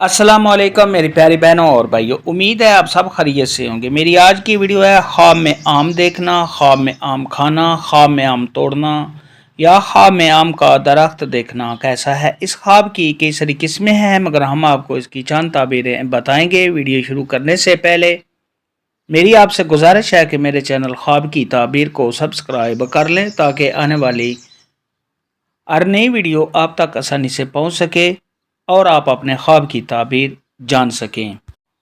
अस्सलाम वालेकुम मेरी प्यारी बहनों और भाइयों, उम्मीद है आप सब खैरियत से होंगे। मेरी आज की वीडियो है ख्वाब में आम देखना, ख्वाब में आम खाना, ख्वाब में आम तोड़ना या ख्वाब में आम का दरख्त देखना कैसा है। इस ख्वाब की कई सारी किस्में हैं, मगर हम आपको इसकी चंद ताबीरें बताएंगे। वीडियो शुरू करने से पहले मेरी आपसे गुजारिश है कि मेरे चैनल ख्वाब की ताबीर को सब्सक्राइब कर लें ताकि आने वाली हर नई वीडियो आप तक आसानी से पहुँच सके और आप अपने ख्वाब की ताबीर जान सकें।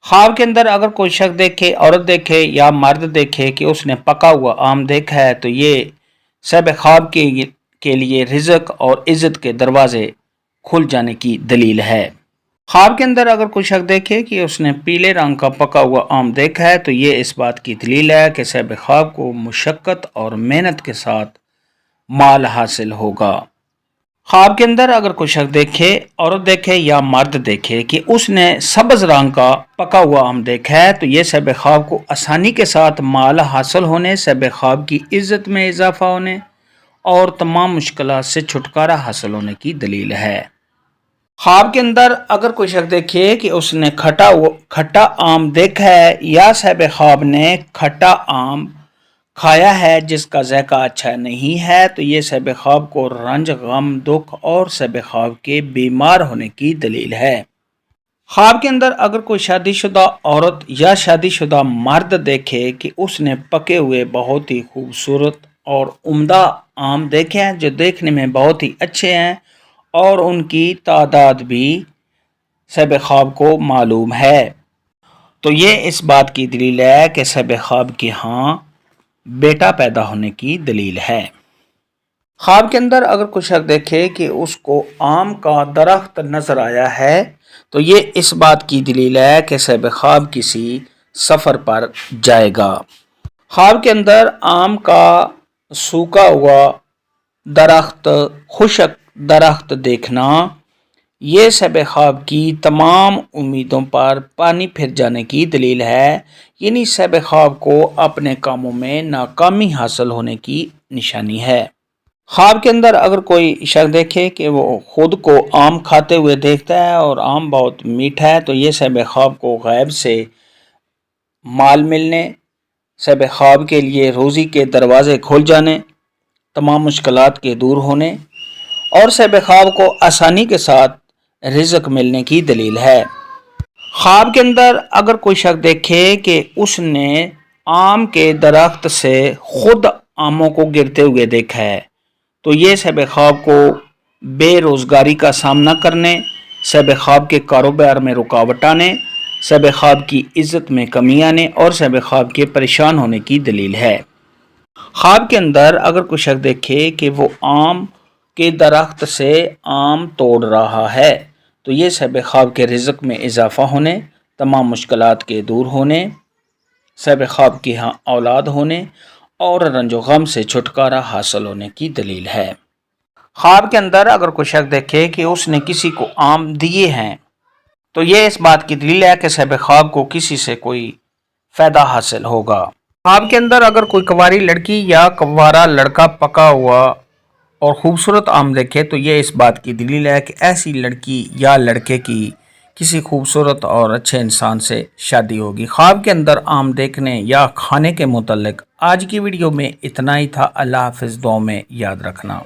ख्वाब के अंदर अगर कोई शख्स देखे, औरत देखे या मर्द देखे कि उसने पका हुआ आम देखा है, तो ये सब ख्वाब के लिए रिज़्क और इज़्ज़त के दरवाजे खुल जाने की दलील है। ख्वाब के अंदर अगर कोई शख्स देखे कि उसने पीले रंग का पका हुआ आम देखा है, तो ये इस बात की दलील है कि सब ख्वाब को मुशक्क़त और मेहनत के साथ माल हासिल होगा। ख्वाब के अंदर अगर कोई शख्स देखे, औरत देखे या मर्द देखे कि उसने सब्ज़ रंग का पका हुआ आम देखा है, तो ये सब ख्वाब को आसानी के साथ माल हासिल होने, सब ख्वाब की इज़्ज़त में इजाफा होने और तमाम मुश्किलात से छुटकारा हासिल होने की दलील है। ख्वाब के अंदर अगर कोई शख्स देखे कि उसने खट्टा आम देखा है या सब ख्वाब ने खट्टा आम खाया है जिसका ज़ायका अच्छा नहीं है, तो ये सब ख्वाब को रंज, गम, दुख और सब ख्वाब के बीमार होने की दलील है। ख्वाब के अंदर अगर कोई शादीशुदा औरत या शादीशुदा मर्द देखे कि उसने पके हुए बहुत ही खूबसूरत और उम्दा आम देखे हैं जो देखने में बहुत ही अच्छे हैं और उनकी तादाद भी सब ख्वाब को मालूम है, तो ये इस बात की दलील है कि सब ख्वाब के यहाँ बेटा पैदा होने की दलील है। ख्वाब के अंदर अगर कोई शख्स देखे कि उसको आम का दरख्त नजर आया है, तो ये इस बात की दलील है कि सब ख्वाब किसी सफ़र पर जाएगा। ख्वाब के अंदर आम का सूखा हुआ दरख्त, खुशक दरख्त देखना, ये सब ख्वाब की तमाम उम्मीदों पर पानी फिर जाने की दलील है, यानी सब ख्वाब को अपने कामों में नाकामी हासिल होने की निशानी है। ख्वाब के अंदर अगर कोई शख्स देखे कि वो खुद को आम खाते हुए देखता है और आम बहुत मीठा है, तो ये सब ख्वाब को गैब से माल मिलने, सब ख्वाब के लिए रोज़ी के दरवाज़े खुल जाने, तमाम मुश्किलात के दूर होने और सब ख्वाब को आसानी के साथ रिज़्क मिलने की दलील है। ख्वाब के अंदर अगर कोई शख्स देखे कि उसने आम के दरख्त से खुद आमों को गिरते हुए देखा है, तो ये सब ख्वाब को बेरोज़गारी का सामना करने, सब ख्वाब के कारोबार में रुकावट आने, सब ख्वाब की इज़्ज़त में कमी आने और सब ख्वाब के परेशान होने की दलील है। ख्वाब के अंदर अगर कोई शख्स देखे कि वो आम के दरख्त से आम तोड़ रहा है, तो ये सब ख्वाब के रिज़्क में इजाफा होने, तमाम मुश्किलात के दूर होने, सब ख्वाब की यहाँ औलाद होने और रंजो गम से छुटकारा हासिल होने की दलील है। ख्वाब के अंदर अगर कोई शख्स देखे कि उसने किसी को आम दिए हैं, तो ये इस बात की दलील है कि सब ख्वाब को किसी से कोई फ़ायदा हासिल होगा। ख्वाब के अंदर अगर कोई कंवारी लड़की या कंवारा लड़का पका हुआ और ख़ूबसूरत आम देखे, तो ये इस बात की दलील है कि ऐसी लड़की या लड़के की किसी खूबसूरत और अच्छे इंसान से शादी होगी। ख्वाब के अंदर आम देखने या खाने के मुतल्लिक़ आज की वीडियो में इतना ही था। अल्लाह हाफ़िज़, दुआ में याद रखना।